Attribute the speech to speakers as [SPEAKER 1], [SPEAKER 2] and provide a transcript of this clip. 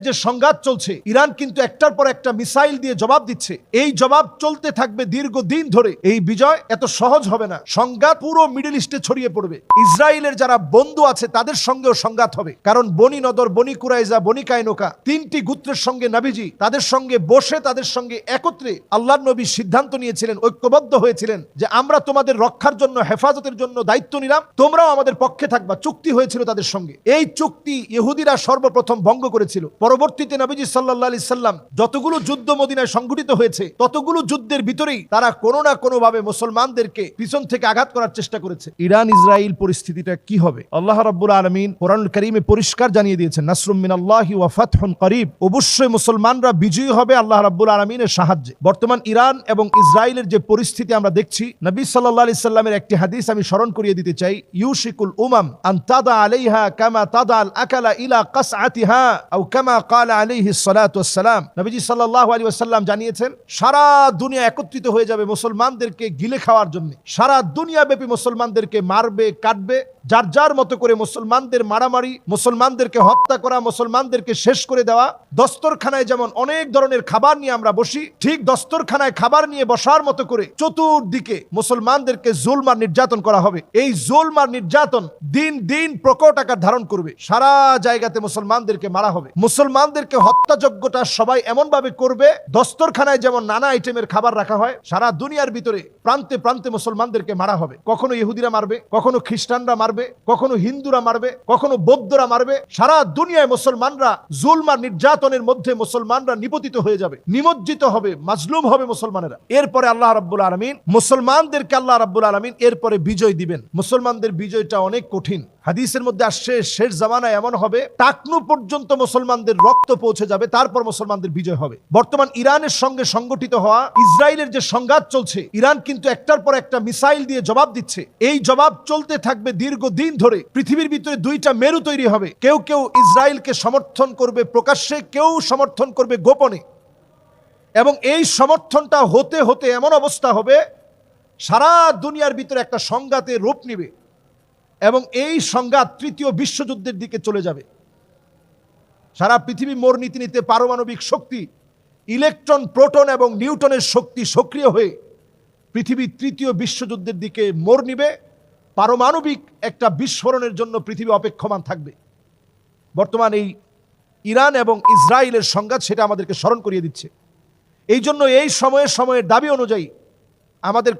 [SPEAKER 1] যে সংঘাত চলছে, ইরান কিন্তু একটার পর একটা মিসাইল দিয়ে জবাব দিচ্ছে। এই জবাব চলতে থাকবে দীর্ঘদিন ধরে। এই বিজয় এত সহজ হবে না। সংঘাত পুরো মিডল ইস্টে ছড়িয়ে পড়বে। ইসরায়েলের যারা বন্ধু আছে তাদের সঙ্গেও সংঘাত হবে, কারণ বনি নদর, বনি কুরাইজা, বনি কায়নুকা, তিনটি গোত্রের সঙ্গে নবীজি তাদের সঙ্গে বসে, তাদের সঙ্গে একত্রে আল্লাহর নবী সিদ্ধান্ত নিয়েছিলেন, ঐক্যবদ্ধ হয়েছিলেন যে আমরা তোমাদের রক্ষার জন্য, হেফাজতের জন্য দায়িত্ব নিলাম, তোমরাও আমাদের পক্ষে থাকবা। চুক্তি হয়েছিল তাদের সঙ্গে। এই চুক্তি ইহুদিরা সর্বপ্রথম ভঙ্গ করেছিল। পরবর্তীতে নবীজি সাল্লাল্লাহু আলাইহি সাল্লাম যতগুলো যুদ্ধ মদিনায় সংঘটিত হয়েছে, ততগুলো যুদ্ধের ভিতরেই তারা কোনো না কোনো ভাবে মুসলমানদেরকে পিছন থেকে আঘাত করার চেষ্টা করেছে। ইরান ইসরায়েল পরিস্থিতিটা কি হবে? আল্লাহ রাব্বুল আলামিন কোরআনুল কারীমে পরিষ্কার জানিয়ে দিয়েছেন, নাসরুম মিনাল্লাহি ওয়া ফাতহুন করিব। অবশ্যই মুসলমানরা বিজয়ী হবে আল্লাহ রাব্বুল আলামিনের সাহায্যে। বর্তমান ইরান এবং ইসরায়েলের যে পরিস্থিতি আমরা দেখছি, নবী সাল্লাল্লাহু আলাইহি সাল্লামের একটি হাদিস আমি স্মরণ করিয়ে দিতে চাই। ইউশিকুল উমাম আন তাদা আলাইহা কামা তাদা আল আকালা ইলা কাসআতিহা আও কামা ক্বালা আলাইহিস সালাতু ওয়াস সালাম। নবীজি সাল্লাল্লাহু আলাইহি ওয়াসাল্লাম জানিয়েছেন, সারা দুনিয়া একত্রিত হয়ে যাবে মুসলমানদেরকে গিলে খাওয়ার জন্য। সারা দুনিয়া ব্যাপী মুসলমানদেরকে মারবে, কাটবে, যার যার মতো করে মুসলমানদের মারামারি, মুসলমানদেরকে হত্যা করা, মুসলমানদেরকে শেষ করে দেওয়া। দস্তরখানায় যেমন অনেক ধরনের খাবার নিয়ে আমরা বসি, ঠিক দস্তরখানায় খাবার নিয়ে বসার মতো করে চতুর্দিকে মুসলমানদেরকে জুলম আর নির্যাতন করা হবে। এই জুলম আর নির্যাতন দিন দিন প্রকট আকার ধারণ করবে। সারা জায়গাতে মুসলমানদেরকে মারা হবে। মুসলমানদেরকে হত্যাযজ্ঞটা সবাই এমন ভাবে করবে, দস্তরখানায় যেমন নানা আইটেমের খাবার রাখা হয়, সারা দুনিয়ার ভিতরে প্রান্তে প্রান্তে মুসলমানদেরকে মারা হবে। কখনো ইহুদিরা মারবে, কখনো খ্রিস্টানরা মারবে, কখনো হিন্দুরা মারবে, কখনো বৌদ্ধরা মারবে। সারা দুনিয়ায় মুসলমানরা জুলম আর নির্যাতনের মধ্যে মুসলমানরা নিপতিত হয়ে যাবে, নিমজ্জিত হবে, মাজলুম হবে মুসলমানেরা। এরপরে আল্লাহ রাব্বুল আলামিন মুসলমানদেরকে এরপরে বিজয় দিবেন। মুসলমানদের বিজয়টা অনেক কঠিন। হাদিসের মধ্যে আসছে, শেষ জামানায় এমন হবে টাকনু পর্যন্ত মুসলমানদের রক্ত পৌঁছে যাবে, তারপর মুসলমানদের বিজয় হবে। বর্তমান ইরানের সঙ্গে সংগঠিত হওয়া ইসরায়েলের যে সংঘাত চলছে, ইরান কিন্তু একটার পর একটা মিসাইল দিয়ে জবাব দিচ্ছে। এই জবাব চলতে থাকবে দীর্ঘদিন ধরে। পৃথিবীর ভিতরে দুইটা মেরু তৈরি হবে। কেউ কেউ ইসরায়েলকে সমর্থন করবে প্রকাশ্যে, কেউ সমর্থন করবে গোপনে। এবং এই সমর্থনটা হতে হতে এমন অবস্থা হবে, সারা দুনিয়ার ভিতরে একটা সংঘাতের রূপ নিবে এবং এই সংঘাত তৃতীয় বিশ্বযুদ্ধের দিকে চলে যাবে। সারা পৃথিবী মোড় নিতে নিতে পারমাণবিক শক্তি, ইলেকট্রন, প্রোটন এবং নিউটনের শক্তি সক্রিয় হয়ে পৃথিবী তৃতীয় বিশ্বযুদ্ধের দিকে মোড় নিবে। পারমাণবিক একটা বিস্ফোরণের জন্য পৃথিবী অপেক্ষমান থাকবে। বর্তমান এই ইরান এবং ইসরায়েলের সংঘাত সেটা আমাদেরকে স্মরণ করিয়ে দিচ্ছে। এই জন্য এই সময়ের দাবি অনুযায়ী আমাদের